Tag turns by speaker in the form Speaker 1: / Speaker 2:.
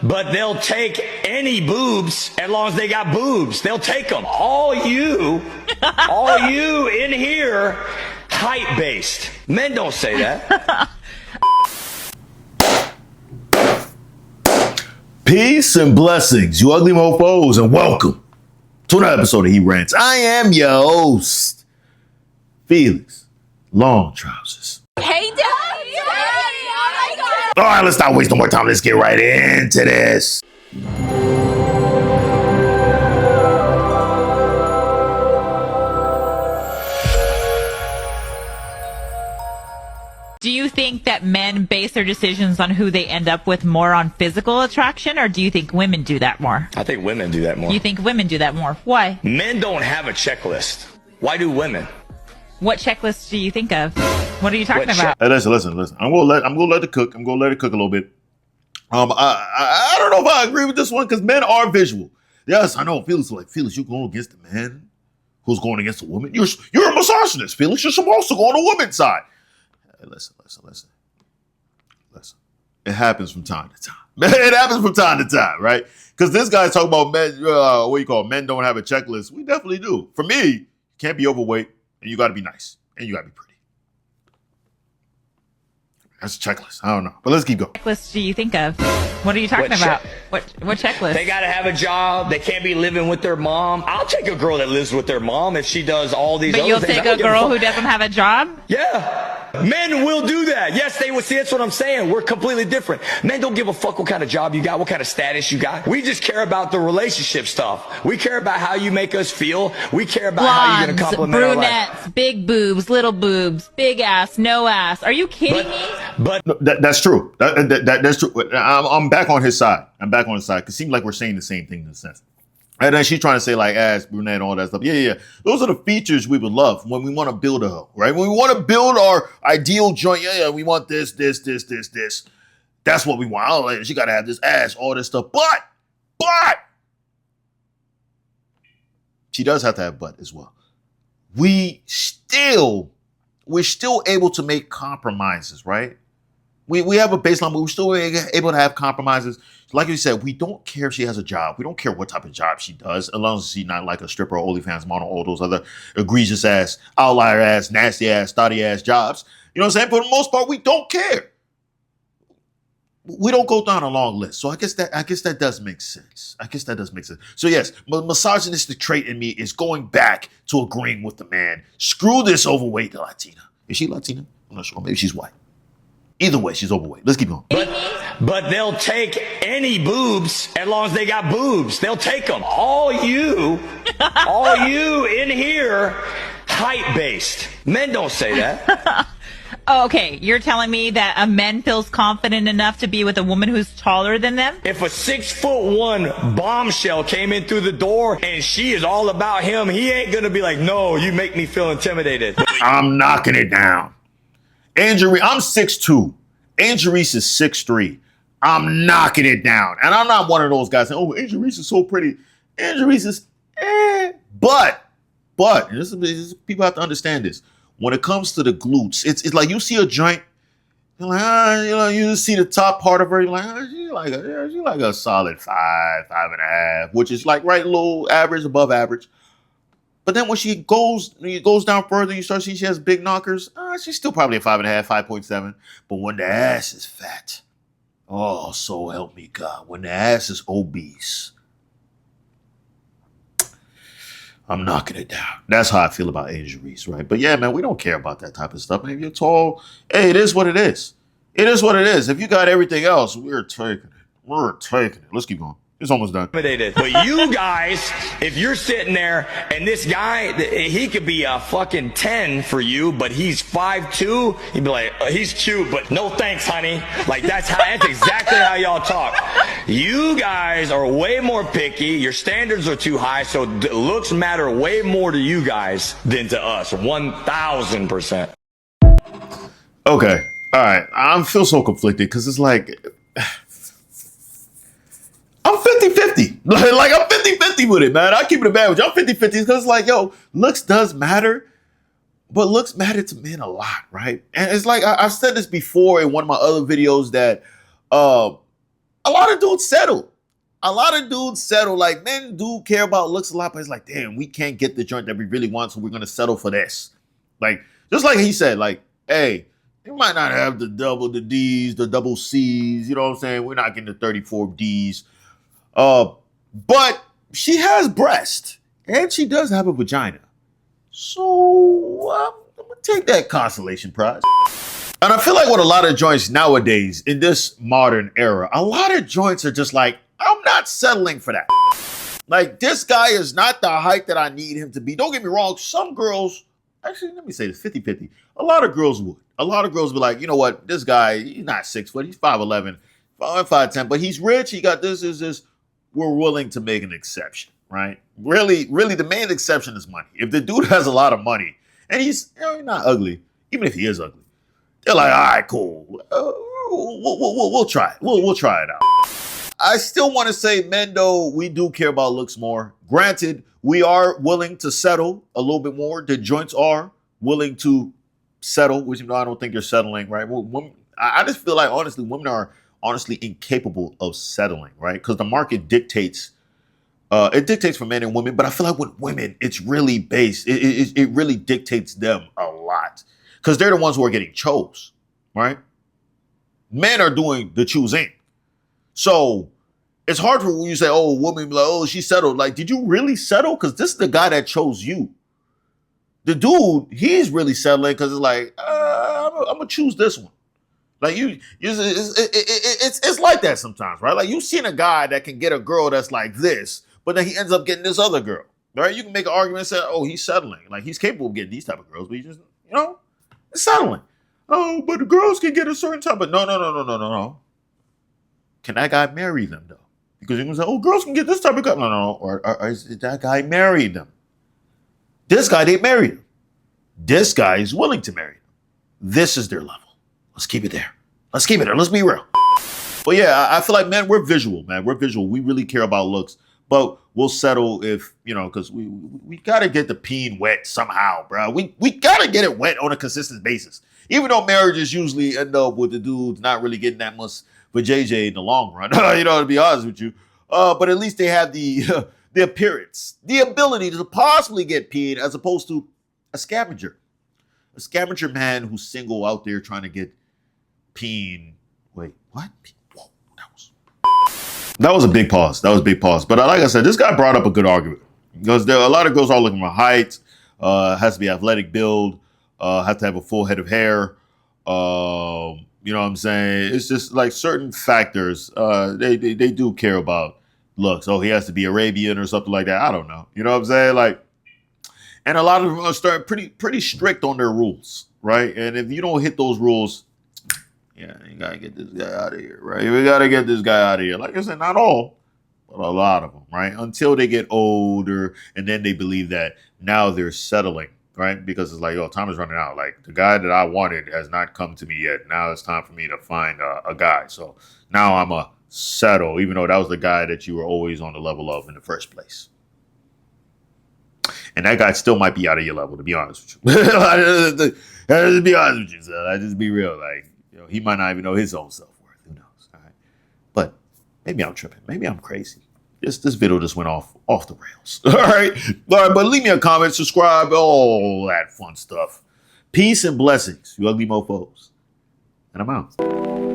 Speaker 1: but they'll take any boobs as long as they got boobs. They'll take them. All you in here, height based. Men don't say that.
Speaker 2: Peace and blessings, you ugly mofos, and welcome to another episode of He Rants. I am your host, Felix Long Trousers.
Speaker 3: Hey, Daddy! Oh my God!
Speaker 2: All right, let's not waste no more time. Let's get right into this.
Speaker 3: Do you think that men base their decisions on who they end up with more on physical attraction, or do you think women do that more?
Speaker 1: I think women do that more.
Speaker 3: You think women do that more? Why?
Speaker 1: Men don't have a checklist. Why do women?
Speaker 3: What checklist do you think of? What are you talking about?
Speaker 2: Hey, listen. I'm gonna let it cook. I'm gonna let it cook a little bit. I don't know if I agree with this one because men are visual. Yes, I know. Felix, you're going against a man who's going against a woman. You're a misogynist, Felix. You're supposed to go on the woman's side. Hey, listen. It happens from time to time. It happens from time to time, right? Because this guy's talking about men. Men don't have a checklist. We definitely do. For me, you can't be overweight, and you got to be nice, and you got to be pretty. That's a checklist. I don't know, but let's keep going.
Speaker 3: What checklist do you think of? What are you talking about? What checklist?
Speaker 1: They got to have a job. They can't be living with their mom. I'll take a girl that lives with their mom if she does all these other things.
Speaker 3: But you'll take a girl who doesn't have a job?
Speaker 1: Yeah. Men will do that. Yes, they will. See, that's what I'm saying. We're completely different. Men don't give a fuck what kind of job you got, what kind of status you got. We just care about the relationship stuff. We care about how you make us feel. We care about how you're going to compliment our life.
Speaker 3: Brunettes, big boobs, little boobs, big ass, no ass. Are you kidding me?
Speaker 1: But
Speaker 2: no, that's true. That's true. I'm back on his side. Because it seems like we're saying the same thing in a sense. And then she's trying to say like ass, brunette, all that stuff. Yeah. Those are the features we would love when we want to build a hoe, right? When we want to build our ideal joint. Yeah, we want this. That's what we want. Oh, she got to have this ass, all this stuff. But she does have to have butt as well. We're still able to make compromises, right? We have a baseline, but we're still able to have compromises. Like you said, we don't care if she has a job. We don't care what type of job she does, as long as she's not like a stripper or OnlyFans model, all those other egregious ass, outlier ass, nasty ass, thotty ass jobs. You know what I'm saying? For the most part, we don't care. We don't go down a long list. So I guess that does make sense. So yes, misogynistic trait in me is going back to agreeing with the man. Screw this overweight Latina. Is she Latina? I'm not sure. Maybe she's white. Either way, she's overweight. Let's keep going.
Speaker 1: But they'll take any boobs as long as they got boobs. They'll take them. All you in here, height based. Men don't say that.
Speaker 3: Okay, you're telling me that a man feels confident enough to be with a woman who's taller than them?
Speaker 1: If a 6'1" bombshell came in through the door and she is all about him, he ain't gonna be like, no, you make me feel intimidated.
Speaker 2: I'm knocking it down. I'm 6'2". Angel Reese is 6'3". I'm knocking it down. And I'm not one of those guys saying, oh, Angel Reese is so pretty. Angel Reese is, But, and this is, people have to understand this. When it comes to the glutes, it's like you see a joint, you're like, you see the top part of her, you're like, she's like a solid 5.5, which is like right low average, above average. But then when she goes down further, you start seeing she has big knockers. She's still probably a 5.5, 5.7. But when the ass is fat, oh, so help me God. When the ass is obese, I'm knocking it down. That's how I feel about Angel Reese, right? But yeah, man, we don't care about that type of stuff. Man, if you're tall, hey, it is what it is. It is what it is. If you got everything else, we're taking it. Let's keep going. It's almost done.
Speaker 1: But you guys, if you're sitting there and this guy, he could be a fucking 10 for you, but he's 5'2", you'd be like, he's cute, but no thanks, honey. Like that's exactly how y'all talk. You guys are way more picky. Your standards are too high, so looks matter way more to you guys than to us. 1,000%.
Speaker 2: Okay. All right. I feel so conflicted because it's like, I'm 50-50. Like I'm 50-50 with it, man. I keep it a bad with you. I'm 50-50 because it's like, yo, looks does matter, but looks matter to men a lot, right? And it's like I've said this before in one of my other videos that a lot of dudes settle. A lot of dudes settle. Like, men do care about looks a lot, but it's like, damn, we can't get the joint that we really want, so we're gonna settle for this. Like, just like he said, like, hey, you might not have the D's, the double C's, you know what I'm saying? We're not getting the 34 D's. But she has breast, and she does have a vagina. So I'm gonna take that consolation prize. And I feel like with a lot of joints nowadays, in this modern era, a lot of joints are just like, I'm not settling for that. Like, this guy is not the height that I need him to be. Don't get me wrong, some girls, actually, let me say this, 50-50. A lot of girls would. A lot of girls be like, you know what, this guy, he's not 6 foot, he's 5'11", 5'10", but he's rich, he got this. We're willing to make an exception, right? Really, the main exception is money. If the dude has a lot of money, and he's not ugly, even if he is ugly, they're like, all right, cool. We'll try it. We'll try it out. I still want to say, men, though, we do care about looks more. Granted, we are willing to settle a little bit more. The joints are willing to settle, which I don't think you're settling, right? Well, I just feel like, honestly, women are honestly incapable of settling, right? Because the market dictates. It dictates for men and women, but I feel like with women, it's really based. It really dictates them a lot. Because they're the ones who are getting chose, right? Men are doing the choosing. So it's hard for when you say, oh, a woman, like, oh, she settled. Like, did you really settle? Because this is the guy that chose you. The dude, he's really settling because it's like, I'm going to choose this one. Like, it's like that sometimes, right? Like, you've seen a guy that can get a girl that's like this, but then he ends up getting this other girl, right? You can make an argument and say, oh, he's settling. Like, he's capable of getting these type of girls, but he just, it's settling. Oh, but the girls can get a certain type of, no. Can that guy marry them, though? Because you can say, oh, girls can get this type of guy. No. Or is that guy married them? This guy, they married him. This guy is willing to marry them. This is their level. Let's keep it there. Let's keep it there. Let's be real. But yeah, I feel like, man, we're visual, man. We're visual. We really care about looks. But we'll settle if, because we got to get the peen wet somehow, bro. We got to get it wet on a consistent basis. Even though marriages usually end up with the dudes not really getting that much for JJ in the long run, to be honest with you. But at least they have the appearance, the ability to possibly get peed as opposed to a scavenger. A scavenger man who's single out there trying to get peen. Wait, what? Whoa, that was a big pause. But like I said, this guy brought up a good argument. Because there are a lot of girls are looking for height, has to be athletic build, has to have a full head of hair. You know what I'm saying? It's just like certain factors. They do care about looks. Oh, he has to be Arabian or something like that. I don't know. You know what I'm saying? Like, and a lot of them are starting pretty strict on their rules, right? And if you don't hit those rules, yeah, you gotta get this guy out of here, right? We gotta get this guy out of here. Like I said, not all, but a lot of them, right? Until they get older, and then they believe that now they're settling, right? Because it's like, oh, time is running out. Like, the guy that I wanted has not come to me yet. Now it's time for me to find a guy. So now I'm a settle, even though that was the guy that you were always on the level of in the first place. And that guy still might be out of your level, to be honest with you. To be honest with you, son. I just be real. Like, he might not even know his own self-worth. Who knows? All right. But maybe I'm tripping. Maybe I'm crazy. This video just went off the rails. All right. But leave me a comment, subscribe, all that fun stuff. Peace and blessings, you ugly mofos. And I'm out.